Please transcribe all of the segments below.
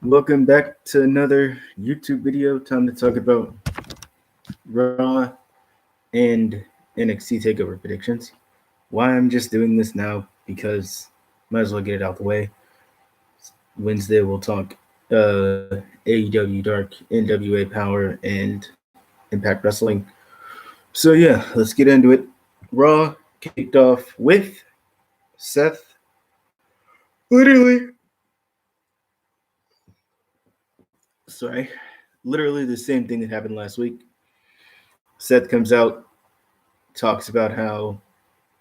Welcome back to another YouTube video. Time to talk about Raw and NXT Takeover predictions. Why I'm just doing this now because might as well get it out the way. Wednesday we'll talk AEW Dark, NWA Power, and Impact Wrestling. So yeah, let's get into it. Raw kicked off with Seth literally sorry, literally the same thing that happened last week. Seth comes out, talks about how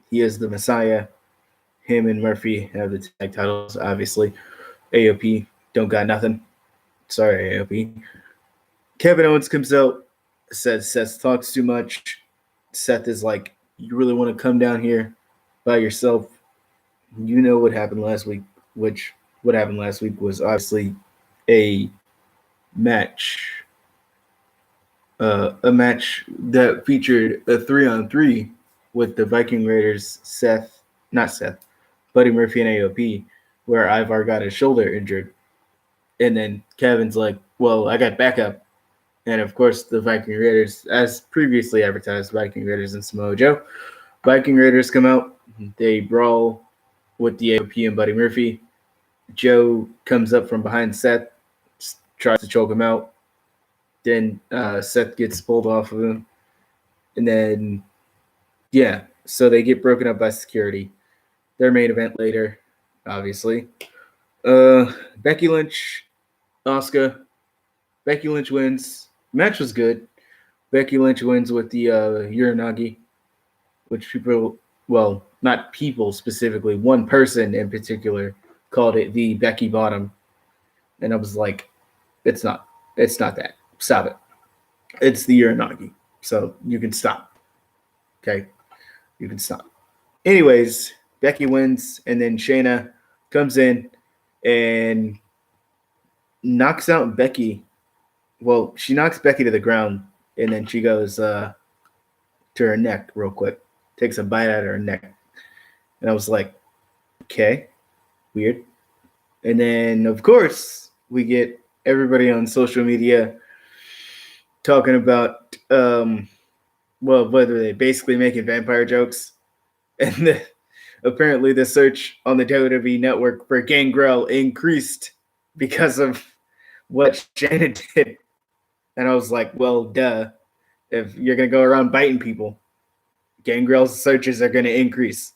he is the Messiah. Him and Murphy have the tag titles, obviously. AOP don't got nothing. Sorry, AOP. Kevin Owens comes out, says Seth talks too much. Seth is like, you really want to come down here by yourself? You know what happened last week, which what happened last week was obviously a match. A match that featured a 3-on-3 with the Viking Raiders, not Seth, Buddy Murphy and AOP, where Ivar got his shoulder injured. And then Kevin's like, well, I got backup. And of course, the Viking Raiders, as previously advertised, Viking Raiders and Samoa Joe. Viking Raiders come out. They brawl with the AOP and Buddy Murphy. Joe comes up from behind Seth, tries to choke him out. Then Seth gets pulled off of him. And then, yeah, so they get broken up by security. Their main event later, obviously. Becky Lynch, Asuka. Becky Lynch wins. Match was good. Becky Lynch wins with the Uranagi, which people, well, not people specifically, one person in particular called it the Becky Bottom. And I was like, it's not that. Stop it. It's the Uranagi. So you can stop. Okay? You can stop. Anyways, Becky wins, and then Shayna comes in and knocks out Becky. Well, she knocks Becky to the ground, and then she goes to her neck real quick, takes a bite out of her neck. And I was like, okay, weird. And then, of course, we get everybody on social media talking about, whether they basically making vampire jokes. And apparently the search on the WWE network for Gangrel increased because of what Shannon did. And I was like, well, duh. If you're going to go around biting people, Gangrel's searches are going to increase.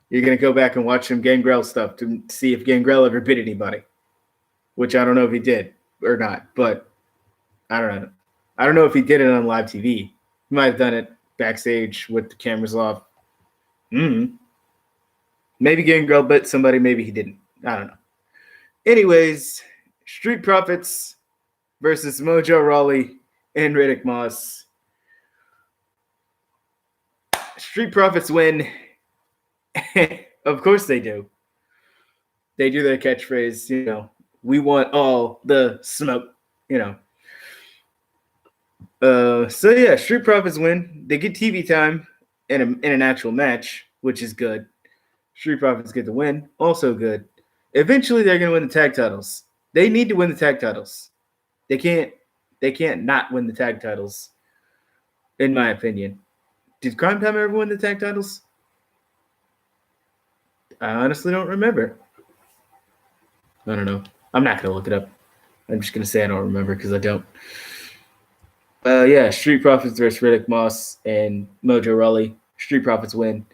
You're going to go back and watch some Gangrel stuff to see if Gangrel ever bit anybody, which I don't know if he did or not, but I don't know. I don't know if he did it on live TV. He might have done it backstage with the cameras off. Maybe Gangrel bit somebody, maybe he didn't. I don't know. Anyways, Street Profits versus Mojo Rawley and Riddick Moss. Street Profits win. Of course they do. They do their catchphrase, we want all the smoke, So yeah, Street Profits win. They get TV time in an actual match, which is good. Street Profits get the win, also good. Eventually, they're going to win the tag titles. They need to win the tag titles. They can't not win the tag titles, in my opinion. Did Crime Time ever win the tag titles? I honestly don't remember. I don't know. I'm not going to look it up. I'm just going to say I don't remember because I don't. Yeah, Street Profits versus Riddick Moss and Mojo Rawley. Street Profits win.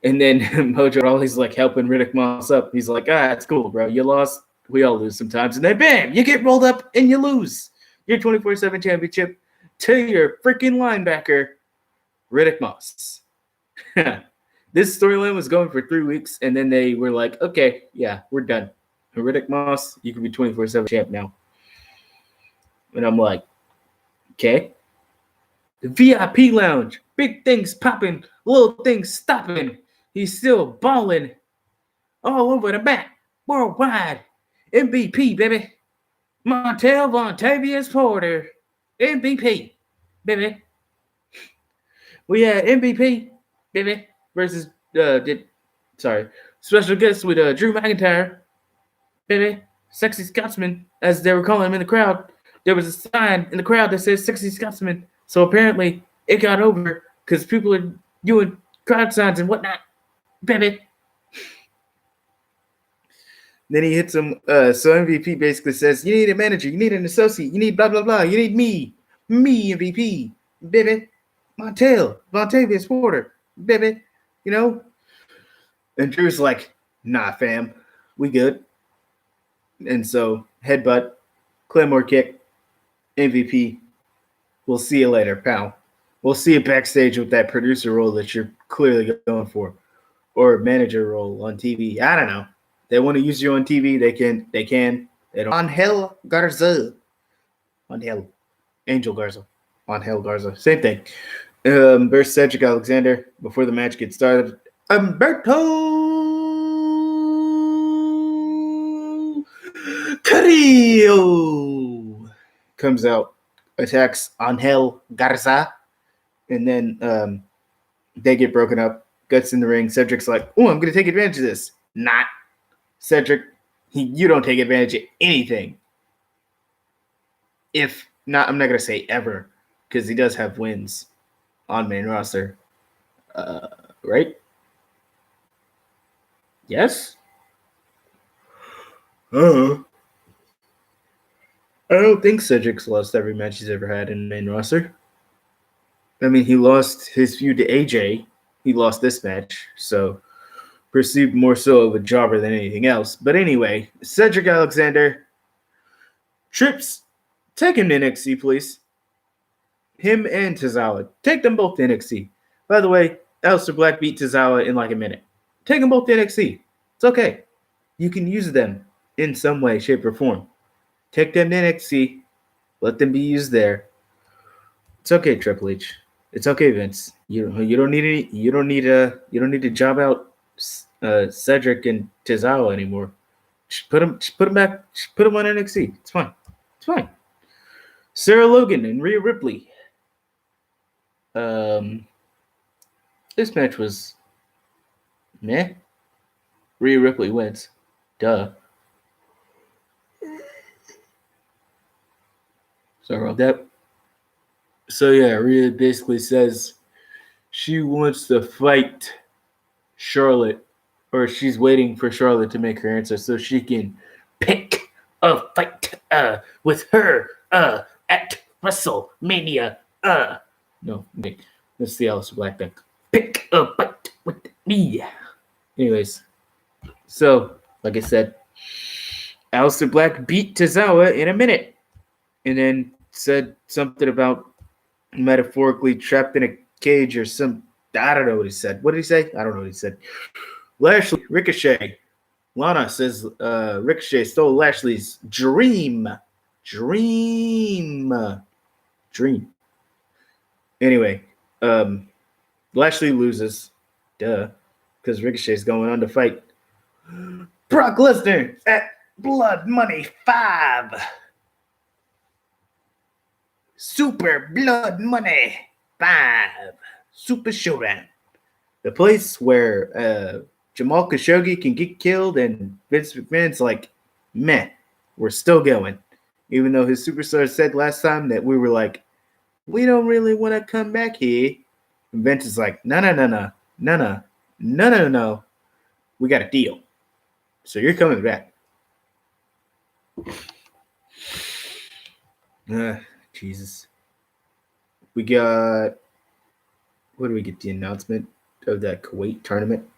And then Mojo Rawley's like helping Riddick Moss up. He's like, it's cool, bro. You lost. We all lose sometimes. And then bam, you get rolled up and you lose your 24/7 championship to your freaking linebacker, Riddick Moss. This storyline was going for 3 weeks, and then they were like, okay, yeah, we're done. Riddick Moss, you can be 24/7 champ now. And I'm like, okay. The VIP lounge, big things popping, little things stopping. He's still balling all over the map, worldwide. MVP, baby. Montel Vontavious Porter, MVP, baby. We had MVP, baby, versus special guest with Drew McIntyre, baby. Sexy Scotsman, as they were calling him in the crowd. There was a sign in the crowd that says Sexy Scotsman. So apparently it got over because people are doing crowd signs and whatnot. Baby. Then he hits him. So MVP basically says, "You need a manager. You need an associate. You need blah blah blah. You need me, MVP, baby, Montavious Porter, baby. You know." And Drew's like, "Nah, fam, we good." And so headbutt, Claymore kick, MVP. We'll see you later, pal. We'll see you backstage with that producer role that you're clearly going for, or manager role on TV. I don't know. They want to use you on TV. They can. They can. They don't. Angel Garza. Angel. Angel Garza. Angel Garza. Same thing. Versus Cedric Alexander. Before the match gets started, Humberto Carrillo comes out, attacks Angel Garza, and then they get broken up. Guts in the ring. Cedric's like, "Oh, I'm going to take advantage of this." Not. Cedric, you don't take advantage of anything. If not, I'm not going to say ever, because he does have wins on main roster. Right? Yes? I don't think Cedric's lost every match he's ever had in main roster. I mean, he lost his feud to AJ. He lost this match, so perceived more so of a jobber than anything else. But anyway, Cedric Alexander trips. Take him to NXT, please. Him and Tozawa. Take them both to NXT. By the way, Aleister Black beat Tozawa in like a minute. Take them both to NXT. It's okay. You can use them in some way, shape, or form. Take them to NXT. Let them be used there. It's okay, Triple H. It's okay, Vince. You don't need to job out Cedric and Tozawa anymore. Just put them back. Just put them on NXT. It's fine. It's fine. Sarah Logan and Rhea Ripley. This match was meh. Rhea Ripley wins. Duh. Sorry about that. So yeah, Rhea basically says she wants to fight Charlotte, or she's waiting for Charlotte to make her answer so she can pick a fight with her at WrestleMania. No, okay. That's the Aleister Black thing. Pick a fight with me. Anyways, so like I said, Aleister Black beat Tozawa in a minute, and then said something about metaphorically trapped in a cage or some. I don't know what he said. What did he say? I don't know what he said. Lashley, Ricochet. Lana says Ricochet stole Lashley's dream. Anyway, Lashley loses. Duh. Because Ricochet's going on to fight Brock Lesnar at Blood Money 5. Super Blood Money 5. Super Showdown. The place where Jamal Khashoggi can get killed and Vince McMahon's like, meh, we're still going. Even though his superstar said last time that we were like, we don't really want to come back here. And Vince is like, no. We got a deal. So you're coming back. Jesus. We got, what do we get? The announcement of that Kuwait tournament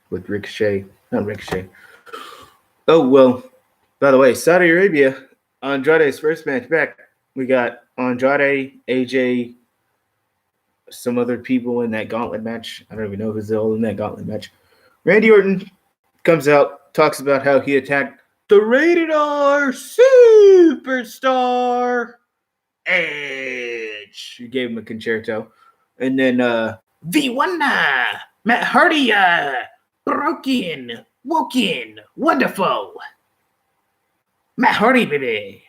with Ricochet. Not Ricochet. Oh, well, by the way, Saudi Arabia, Andrade's first match back. We got Andrade, AJ, some other people in that gauntlet match. I don't even know who's all in that gauntlet match. Randy Orton comes out, talks about how he attacked the Rated R Superstar Edge. He gave him a concerto. And then V1, Matt Hardy, broken, woken, wonderful. Matt Hardy, baby.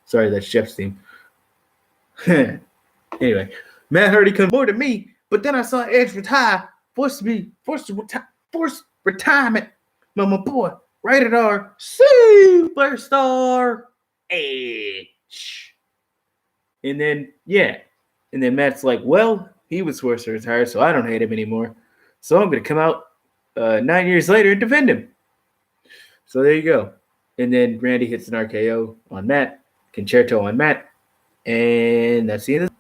Sorry, that's Jeff's theme. Anyway, Matt Hardy comes more to me, but then I saw Edge retire, forced retirement. Mama boy, rated R, superstar, H. And then, yeah. And then Matt's like, well, he was forced to retire, so I don't hate him anymore. So I'm going to come out 9 years later and defend him. So there you go. And then Randy hits an RKO on Matt, concerto on Matt, and that's the end of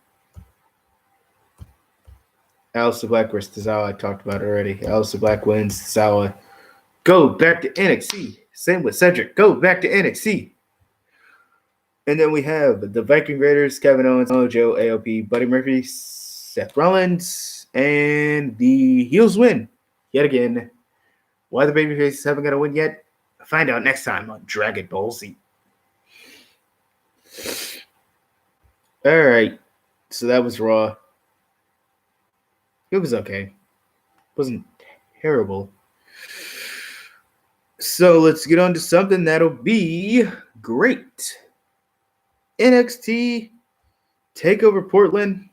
Aleister Black versus Tozawa. I talked about it already. Aleister Black wins. Tozawa, go back to NXT. Same with Cedric. Go back to NXT. And then we have the Viking Raiders, Kevin Owens, Joe, AOP, Buddy Murphy, Seth Rollins, and the heels win yet again. Why the babyfaces haven't got a win yet? Find out next time on Dragon Ball Z. All right, so that was Raw. It was okay. It wasn't terrible. So let's get on to something that'll be great. NXT Takeover Portland.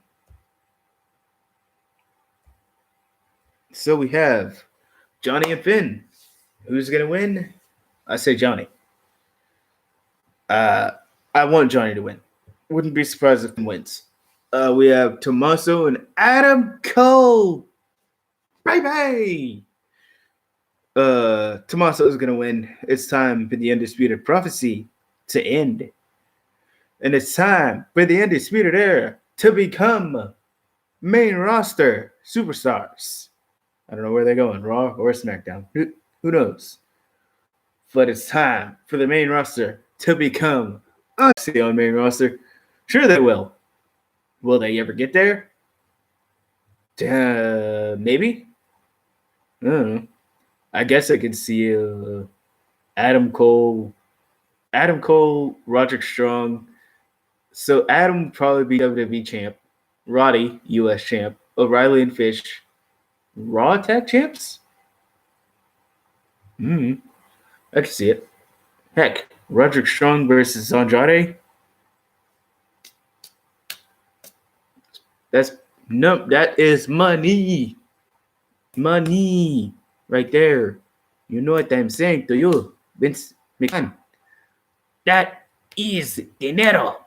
So we have Johnny and Finn. Who's going to win? I say Johnny. I want Johnny to win. Wouldn't be surprised if he wins. We have Tommaso and Adam Cole. Bye-bye. Tommaso is going to win. It's time for the Undisputed Prophecy to end. And it's time for the Undisputed Era to become main roster superstars. I don't know where they're going, Raw or SmackDown. Who knows? But it's time for the main roster to become NXT on main roster. Sure they will. Will they ever get there? Maybe. I don't know. I guess I could see Adam Cole, Roderick Strong. So Adam would probably be WWE champ, Roddy US champ, O'Reilly and Fish, Raw Tag champs. I can see it. Heck, Roderick Strong versus Andrade. That is money. Money right there. You know what I'm saying to you, Vince McMahon. That is dinero.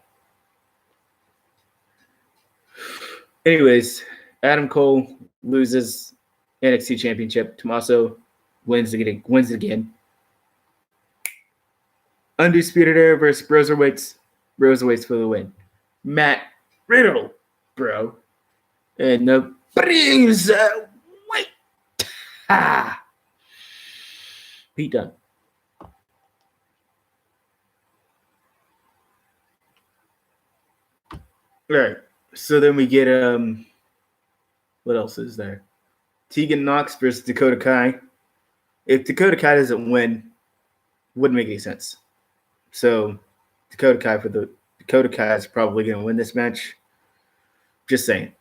Anyways, Adam Cole loses NXT Championship. Tommaso wins it again. Undisputed Era versus Broserweights. Broserweights for the win. Matt Riddle, bro. And the Broserweight. Ha! Pete Dunne. All right. So then we get what else is there? Tegan Nox versus Dakota Kai. If Dakota Kai doesn't win, wouldn't make any sense. So Dakota Kai is probably going to win this match. Just saying.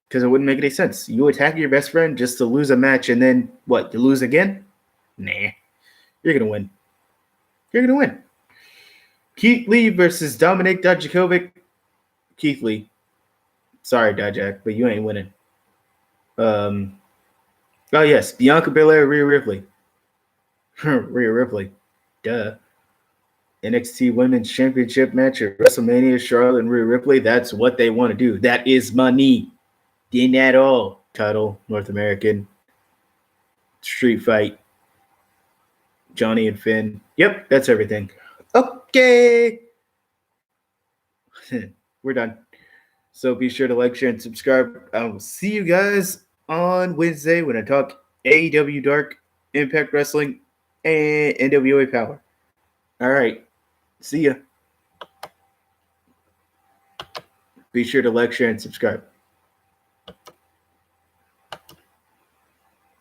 Because it wouldn't make any sense. You attack your best friend just to lose a match and then what? You lose again? Nah. You're going to win. You're going to win. Keith Lee versus Dominic Dijakovic. Keith Lee. Sorry, Dijak, but you ain't winning. Oh, yes. Bianca Belair, Rhea Ripley. Rhea Ripley. Duh. NXT Women's Championship match at WrestleMania, Charlotte and Rhea Ripley. That's what they want to do. That is money. Dinero. Title, North American. Street fight. Johnny and Finn. Yep, that's everything. Okay. We're done. So be sure to like, share, and subscribe. I will see you guys on Wednesday when I talk AEW Dark, Impact Wrestling, and NWA Power. All right. See ya. Be sure to like, share, and subscribe.